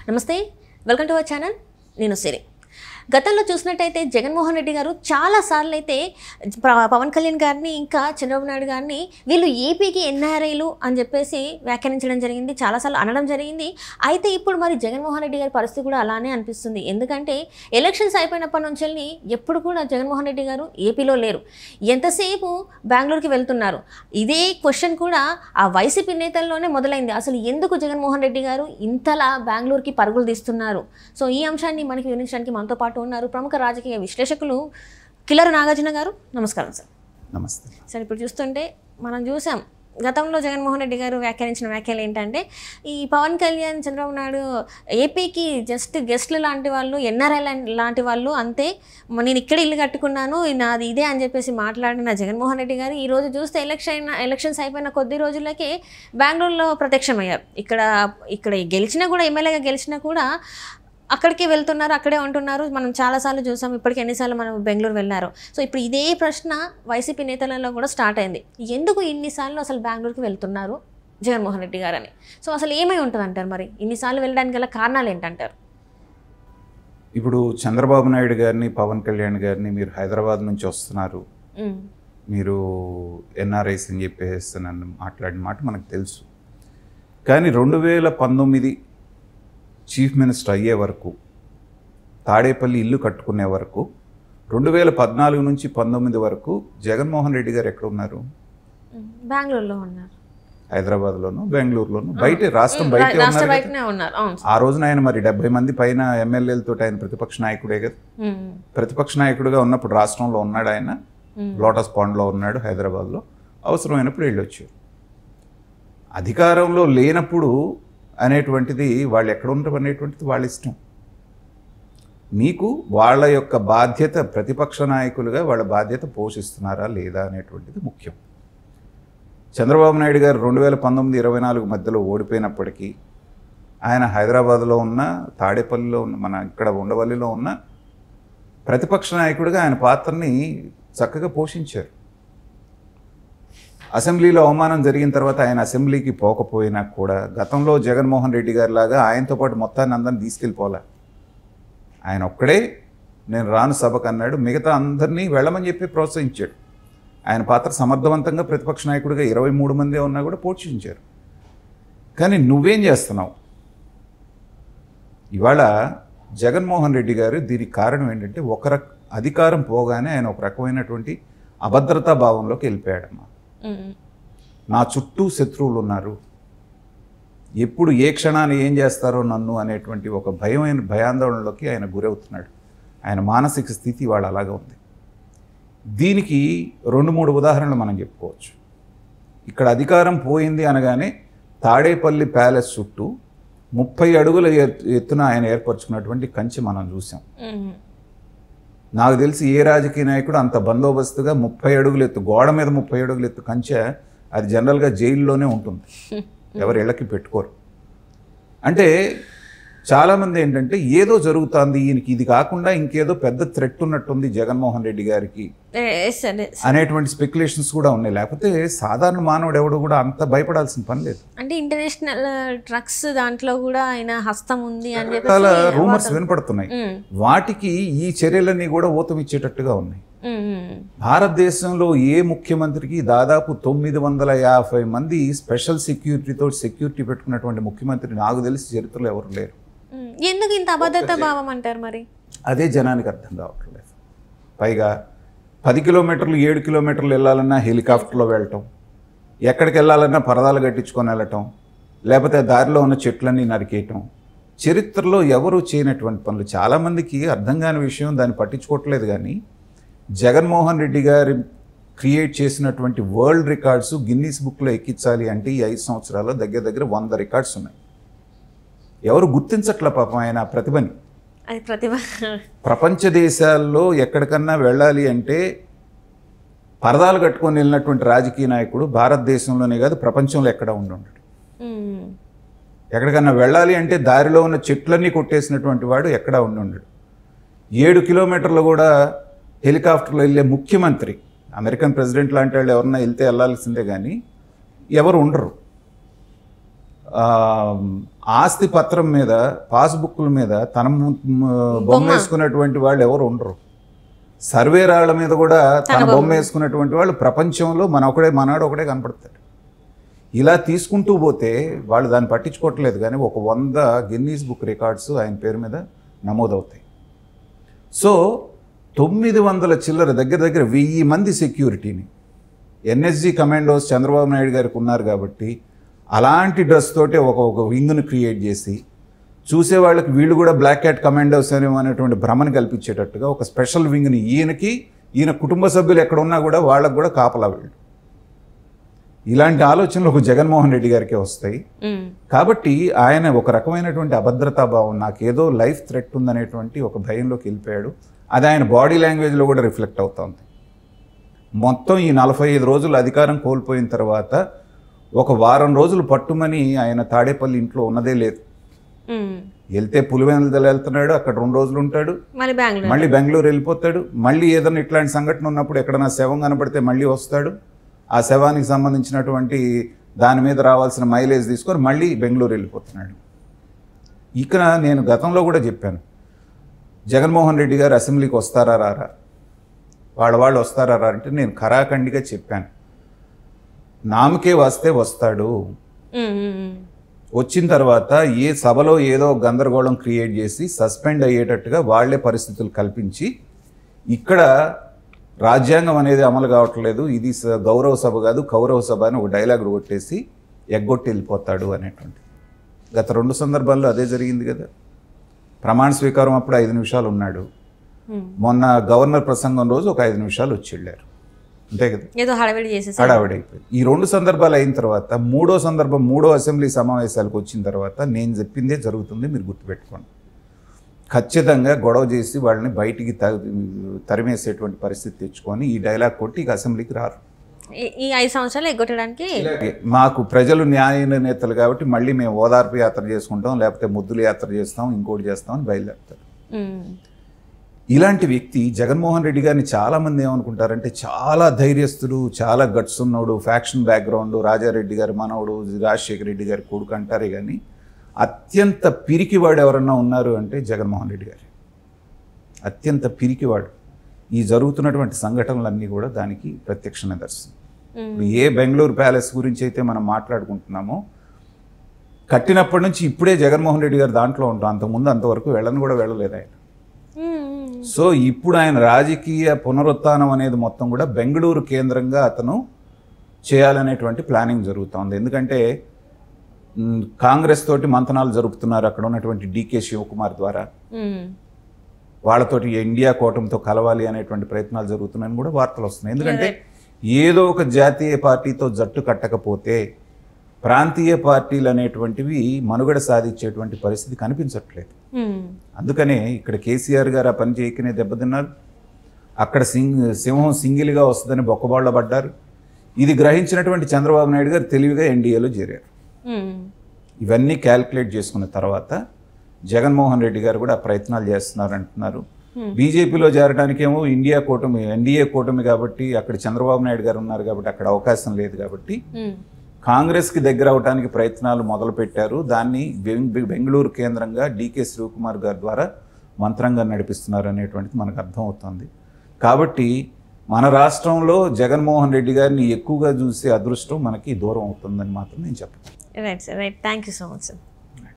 నమస్తే, welcome to our channel. నేను సిరి. గతంలో చూసినట్టయితే జగన్మోహన్ రెడ్డి గారు చాలాసార్లు అయితే పవన్ కళ్యాణ్ గారిని ఇంకా చంద్రబాబు నాయుడు గారిని వీళ్ళు ఏపీకి ఎన్ఆర్ఐలు అని చెప్పేసి వ్యాఖ్యానించడం జరిగింది, చాలాసార్లు అనడం జరిగింది. అయితే ఇప్పుడు మరి జగన్మోహన్ రెడ్డి గారి పరిస్థితి కూడా అలానే అనిపిస్తుంది. ఎందుకంటే ఎలక్షన్స్ అయిపోయినప్పటి నుంచి ఎప్పుడు కూడా జగన్మోహన్ రెడ్డి గారు ఏపీలో లేరు. ఎంతసేపు బెంగళూరుకి వెళ్తున్నారు. ఇదే క్వశ్చన్ కూడా ఆ వైసీపీ నేతల్లోనే మొదలైంది. అసలు ఎందుకు జగన్మోహన్ రెడ్డి గారు ఇంతలా బెంగళూరుకి పరుగులు తీస్తున్నారు? సో ఈ అంశాన్ని మనకి వివరించడానికి మనతో పాటు ఉన్నారు ప్రముఖ రాజకీయ విశ్లేషకులు కిల్లర్ నాగార్జున గారు. నమస్కారం సార్. నమస్తే సార్. ఇప్పుడు చూస్తుంటే మనం చూసాం గతంలో జగన్మోహన్ రెడ్డి గారు వ్యాఖ్యానించిన వ్యాఖ్యలు ఏంటంటే ఈ పవన్ కళ్యాణ్ చంద్రబాబు నాయుడు ఏపీకి జస్ట్ గెస్ట్లు లాంటి వాళ్ళు, ఎన్ఆర్ఐ లాంటి వాళ్ళు అంతే, నేను ఇక్కడ ఇల్లు కట్టుకున్నాను నాది ఇదే అని చెప్పేసి మాట్లాడిన జగన్మోహన్ రెడ్డి గారు ఈరోజు చూస్తే ఎలక్షన్స్ అయిపోయిన కొద్ది రోజులకే బెంగళూరులో ప్రత్యక్షమయ్యారు. ఇక్కడ గెలిచినా కూడా, ఎమ్మెల్యేగా గెలిచినా కూడా అక్కడికే వెళ్తున్నారు, అక్కడే ఉంటున్నారు. మనం చాలాసార్లు చూసాం. ఇప్పటికి ఎన్నిసార్లు మనం బెంగళూరు వెళ్ళారు. సో ఇప్పుడు ఇదే ప్రశ్న వైసీపీ నేతలలో కూడా స్టార్ట్ అయింది. ఎందుకు ఇన్నిసార్లు అసలు బెంగళూరుకి వెళ్తున్నారు జగన్మోహన్ రెడ్డి గారు అని? సో అసలు ఏమై ఉంటుంది అంటారు? మరి ఇన్నిసార్లు వెళ్ళడానికి గల కారణాలు ఏంటంటారు? ఇప్పుడు చంద్రబాబు నాయుడు గారిని, పవన్ కళ్యాణ్ గారిని మీరు హైదరాబాద్ నుంచి వస్తున్నారు, మీరు ఎన్ఆర్ఐస్ అని చెప్పేసి నన్ను మాట్లాడిన మాట మనకు తెలుసు. కానీ 2019 చీఫ్ మినిస్టర్ అయ్యే వరకు, తాడేపల్లి ఇల్లు కట్టుకునే వరకు, 2014 నుంచి 19 వరకు జగన్మోహన్ రెడ్డి గారు ఎక్కడ ఉన్నారు? బెంగళూరులో ఉన్నారు. హైదరాబాద్లోను, బెంగళూరులోను, బయట రాష్ట్రం బయట ఉన్నారు. ఆ రోజున ఆయన మరి 70 మంది పైన ఎమ్మెల్యేలతో ఆయన ప్రతిపక్ష నాయకుడే కదా. ప్రతిపక్ష నాయకుడిగా ఉన్నప్పుడు రాష్ట్రంలో ఉన్నాడు ఆయన, లోటస్ పాండ్లో ఉన్నాడు, హైదరాబాద్లో. అవసరమైనప్పుడు వెళ్ళొచ్చారు. అధికారంలో లేనప్పుడు అనేటువంటిది వాళ్ళు ఎక్కడ ఉంటారు అనేటువంటిది వాళ్ళ ఇష్టం. మీకు వాళ్ళ యొక్క బాధ్యత, ప్రతిపక్ష నాయకులుగా వాళ్ళ బాధ్యత పోషిస్తున్నారా లేదా అనేటువంటిది ముఖ్యం. చంద్రబాబు నాయుడు గారు 2019-24 మధ్యలో ఓడిపోయినప్పటికీ ఆయన హైదరాబాద్లో ఉన్న, తాడేపల్లిలో ఉన్న, మన ఇక్కడ ఉండవల్లిలో ఉన్న ప్రతిపక్ష నాయకుడిగా ఆయన పాత్రని చక్కగా పోషించారు. అసెంబ్లీలో అవమానం జరిగిన తర్వాత ఆయన అసెంబ్లీకి పోకపోయినా కూడా గతంలో జగన్మోహన్ రెడ్డి గారి లాగా ఆయనతో పాటు మొత్తాన్ని అందరినీ తీసుకెళ్ళిపోలే. ఆయన ఒక్కడే నేను రాను సభకు అన్నాడు. మిగతా అందరినీ వెళ్ళమని చెప్పి ప్రోత్సహించాడు. ఆయన పాత్ర సమర్థవంతంగా ప్రతిపక్ష నాయకుడిగా 23 మంది ఉన్నా కూడా పోషించారు. కానీ నువ్వేం చేస్తున్నావు? ఇవాళ జగన్మోహన్ రెడ్డి గారు దీనికి కారణం ఏంటంటే అధికారం పోగానే ఆయన ఒక రకమైనటువంటి అభద్రతా భావంలోకి వెళ్ళిపోయాడమ్మా. నా చుట్టూ శత్రువులు ఉన్నారు, ఎప్పుడు ఏ క్షణాన్ని ఏం చేస్తారో నన్ను అనేటువంటి ఒక భయాందోళనలోకి ఆయన గురవుతున్నాడు. ఆయన మానసిక స్థితి వాళ్ళ అలాగే ఉంది. దీనికి 2-3 ఉదాహరణలు మనం చెప్పుకోవచ్చు. ఇక్కడ అధికారం పోయింది అనగానే తాడేపల్లి ప్యాలెస్ చుట్టూ 30 అడుగుల ఎత్తున ఆయన ఏర్పరచుకున్నటువంటి కంచె మనం చూసాం. నాకు తెలిసి ఏ రాజకీయ నాయకుడు అంత బందోబస్తుగా 30 అడుగులు ఎత్తు, గోడ మీద 30 అడుగులు ఎత్తు కంచె, అది జనరల్గా జైల్లోనే ఉంటుంది, ఎవరు ఇళ్ళకి పెట్టుకోరు. అంటే చాలామంది ఏంటంటే ఏదో జరుగుతుంది, ఈయనకి ఇది కాకుండా ఇంకేదో పెద్ద థ్రెట్ ఉన్నట్టుంది జగన్మోహన్ రెడ్డి గారికి అనేటువంటి స్పెక్యులేషన్స్ కూడా ఉన్నాయి. లేకపోతే సాధారణ మానవుడు ఎవడు కూడా అంత భయపడాల్సిన పని లేదు. అంటే ఇంటర్నేషనల్ డ్రగ్స్ దాంట్లో కూడా ఆయన హస్తం ఉంది అని చాలా రూమర్స్ వినపడుతున్నాయి. వాటికి ఈ చర్యలన్నీ కూడా ఊతమిచ్చేటట్టుగా ఉన్నాయి. భారతదేశంలో ఏ ముఖ్యమంత్రికి దాదాపు 950 మంది స్పెషల్ సెక్యూరిటీ పెట్టుకున్నటువంటి ముఖ్యమంత్రి నాకు తెలిసి చరిత్రలో ఎవరు లేరు. ఎందుకు ఇంత అభద్రతా భావం అంటారు? మరి అదే జనానికి అర్థం కావట్లేదు. పైగా 10 కిలోమీటర్లు 7 కిలోమీటర్లు వెళ్ళాలన్నా హెలికాప్టర్లో వెళ్ళటం, ఎక్కడికి వెళ్ళాలన్నా పరదాలు కట్టించుకొని వెళ్ళటం, లేకపోతే దారిలో ఉన్న చెట్లన్నీ నరికేయటం, చరిత్రలో ఎవరు చేయనటువంటి పనులు. చాలామందికి అర్థం కాని విషయం, దాన్ని పట్టించుకోవట్లేదు. కానీ జగన్మోహన్ రెడ్డి గారి క్రియేట్ చేసినటువంటి వరల్డ్ రికార్డ్స్ గిన్నీస్ బుక్లో ఎక్కించాలి అంటే ఈ 5 సంవత్సరాల్లో దగ్గర 100 రికార్డ్స్ ఉన్నాయి. ఎవరు గుర్తించట్ల పాపం ఆయన ప్రతిభని. ప్రపంచ దేశాల్లో ఎక్కడికన్నా వెళ్ళాలి అంటే పరదాలు కట్టుకొని వెళ్ళినటువంటి రాజకీయ నాయకుడు భారతదేశంలోనే కాదు ప్రపంచంలో ఎక్కడ ఉండడు. ఎక్కడికన్నా వెళ్ళాలి అంటే దారిలో ఉన్న చెట్లన్నీ కొట్టేసినటువంటి వాడు ఎక్కడా ఉండడు. 7 కిలోమీటర్లు కూడా హెలికాప్టర్లో వెళ్ళే ముఖ్యమంత్రి, అమెరికన్ ప్రెసిడెంట్ లాంటి వాళ్ళు ఎవరన్నా వెళ్తే వెళ్ళాల్సిందే కానీ ఎవరు ఉండరు. ఆస్తి పత్రం మీద పాస్బుక్ల మీద తన బొమ్మ వేసుకున్నటువంటి వాళ్ళు ఎవరు ఉండరు. సర్వే రాళ్ల మీద కూడా తన బొమ్మ వేసుకున్నటువంటి వాళ్ళు ప్రపంచంలో మనవాడు ఒకడే కనపడతాడు. ఇలా తీసుకుంటూ పోతే వాళ్ళు దాన్ని పట్టించుకోవట్లేదు, కానీ ఒక 100 గిన్నీస్ బుక్ రికార్డ్స్ ఆయన పేరు మీద నమోదవుతాయి. సో 900 చిల్లర దగ్గర 1000 మంది సెక్యూరిటీని ఎన్ఎస్జీ కమాండోస్ చంద్రబాబు నాయుడు గారికి ఉన్నారు కాబట్టి అలాంటి డ్రెస్ తోటే ఒక వింగ్ను క్రియేట్ చేసి చూసే వాళ్ళకి వీళ్ళు కూడా బ్లాక్ క్యాట్ కమాండోస్ అనేటువంటి భ్రమను కల్పించేటట్టుగా ఒక స్పెషల్ వింగ్ని ఈయన కుటుంబ సభ్యులు ఎక్కడ ఉన్నా కూడా వాళ్ళకు కూడా కాపలా వీళ్ళు. ఇలాంటి ఆలోచనలు ఒక జగన్మోహన్ రెడ్డి గారికే వస్తాయి. కాబట్టి ఆయన ఒక రకమైనటువంటి అభద్రతా భావం, నాకేదో లైఫ్ థ్రెట్ ఉందనేటువంటి ఒక భయంలోకి వెళ్ళిపోయాడు. అది ఆయన బాడీ లాంగ్వేజ్లో కూడా రిఫ్లెక్ట్ అవుతుంది. మొత్తం ఈ 45 రోజులు అధికారం కోల్పోయిన తర్వాత ఒక వారం రోజులు పట్టుమని ఆయన తాడేపల్లి ఇంట్లో ఉన్నదే లేదు. వెళ్తే పులివెందుల వెళ్తున్నాడు, అక్కడ 2 రోజులు ఉంటాడు, మళ్ళీ బెంగళూరు వెళ్ళిపోతాడు. మళ్ళీ ఏదైనా ఇట్లాంటి సంఘటన ఉన్నప్పుడు ఎక్కడైనా శవం కనపడితే మళ్ళీ వస్తాడు. ఆ శవానికి సంబంధించినటువంటి దాని మీద రావాల్సిన మైలేజ్ తీసుకొని మళ్ళీ బెంగళూరు వెళ్ళిపోతున్నాడు. ఇక నేను గతంలో కూడా చెప్పాను, జగన్మోహన్ రెడ్డి గారు అసెంబ్లీకి వస్తారా రారా, వాళ్ళు వస్తారా రా అంటే నేను ఖరాఖండిగా చెప్పాను, నామకే వస్తే వస్తాడు. వచ్చిన తర్వాత ఏ సభలో ఏదో గందరగోళం క్రియేట్ చేసి సస్పెండ్ అయ్యేటట్టుగా వాళ్లే పరిస్థితులు కల్పించి ఇక్కడ రాజ్యాంగం అనేది అమలు కావట్లేదు, ఇది గౌరవ సభ కాదు కౌరవ సభ అని ఒక డైలాగ్ కొట్టేసి ఎగ్గొట్టి వెళ్ళిపోతాడు అనేటువంటి. గత 2 సందర్భాల్లో అదే జరిగింది కదా. ప్రమాణ స్వీకారం అప్పుడు 5 నిమిషాలు ఉన్నాడు, మొన్న గవర్నర్ ప్రసంగం రోజు ఒక 5 నిమిషాలు వచ్చి వెళ్ళారు, అంతే కదా, హడావిడి అయిపోయింది. ఈ 2 సందర్భాలు అయిన తర్వాత మూడో అసెంబ్లీ సమావేశాలకు వచ్చిన తర్వాత నేను చెప్పిందే జరుగుతుంది, మీరు గుర్తుపెట్టుకోండి. ఖచ్చితంగా గొడవ చేసి వాళ్ళని బయటికి తరిమేసేటువంటి పరిస్థితి తెచ్చుకొని ఈ డైలాగ్ కొట్టి ఇక అసెంబ్లీకి రారు. ఈ 5 సంవత్సరాలు ఎగ్గొట్టడానికి మాకు ప్రజలు న్యాయ నేతలు కాబట్టి మళ్ళీ మేము ఓదార్పు యాత్ర చేసుకుంటాం, లేకపోతే ముద్దుల యాత్ర చేస్తాం, ఇంకోటి చేస్తాం అని బయలుదేరుతారు. ఇలాంటి వ్యక్తి జగన్మోహన్ రెడ్డి గారిని చాలామంది ఏమనుకుంటారంటే చాలా ధైర్యస్తుడు, చాలా గట్స్ ఉన్నాడు, ఫ్యాక్షన్ బ్యాక్గ్రౌండ్, రాజారెడ్డి గారి మనవడు, రాజశేఖర రెడ్డి గారి కొడుకు అంటారే కానీ అత్యంత పిరికివాడు ఎవరన్నా ఉన్నారు అంటే జగన్మోహన్ రెడ్డి గారు. అత్యంత పిరికివాడు. ఈ జరుగుతున్నటువంటి సంఘటనలన్నీ కూడా దానికి ప్రత్యక్ష నిదర్శనం. ఏ బెంగళూరు ప్యాలెస్ గురించి అయితే మనం మాట్లాడుకుంటున్నామో కట్టినప్పటి నుంచి ఇప్పుడే జగన్మోహన్ రెడ్డి గారు దాంట్లో ఉంటాం, అంతకుముందు అంతవరకు వెళ్ళని కూడా వెళ్ళలేదు ఆయన. సో ఇప్పుడు ఆయన రాజకీయ పునరుత్థానం అనేది మొత్తం కూడా బెంగళూరు కేంద్రంగా అతను చేయాలనేటువంటి ప్లానింగ్ జరుగుతోంది. ఎందుకంటే కాంగ్రెస్ తోటి మంతనాలు జరుపుతున్నారు అక్కడ ఉన్నటువంటి డికే శివకుమార్ ద్వారా, వాళ్ళతోటి ఇండియా కూటమితో కలవాలి అనేటువంటి ప్రయత్నాలు జరుగుతున్నాయని కూడా వార్తలు వస్తున్నాయి. ఎందుకంటే ఏదో ఒక జాతీయ పార్టీతో జట్టు కట్టకపోతే ప్రాంతీయ పార్టీలు అనేటువంటివి మనుగడ సాధించేటువంటి పరిస్థితి కనిపించట్లేదు. అందుకనే ఇక్కడ కేసీఆర్ గారు ఆ పని చేయకనే దెబ్బతిన్నారు, అక్కడ సింహం సింగిల్గా వస్తుందని బొక్కబాళ్ళ పడ్డారు. ఇది గ్రహించినటువంటి చంద్రబాబు నాయుడు గారు తెలివిగా ఎన్డీఏలో చేరారు. ఇవన్నీ క్యాల్కులేట్ చేసుకున్న తర్వాత జగన్మోహన్ రెడ్డి గారు కూడా ప్రయత్నాలు చేస్తున్నారు అంటున్నారు. బీజేపీలో చేరడానికేమో ఎన్డీఏ కూటమి కాబట్టి అక్కడ చంద్రబాబు నాయుడు గారు ఉన్నారు కాబట్టి అక్కడ అవకాశం లేదు కాబట్టి కాంగ్రెస్కి దగ్గర అవడానికి ప్రయత్నాలు మొదలుపెట్టారు. దాన్ని బెంగళూరు కేంద్రంగా డికే శివకుమార్ గారి ద్వారా మంత్రంగా నడిపిస్తున్నారు అనేటువంటిది మనకు అర్థమవుతుంది. కాబట్టి మన రాష్ట్రంలో జగన్మోహన్ రెడ్డి గారిని ఎక్కువగా చూసే అదృష్టం మనకి దూరం అవుతుందని మాత్రం నేను చెప్తాను. Right sir, right. Thank you so much sir.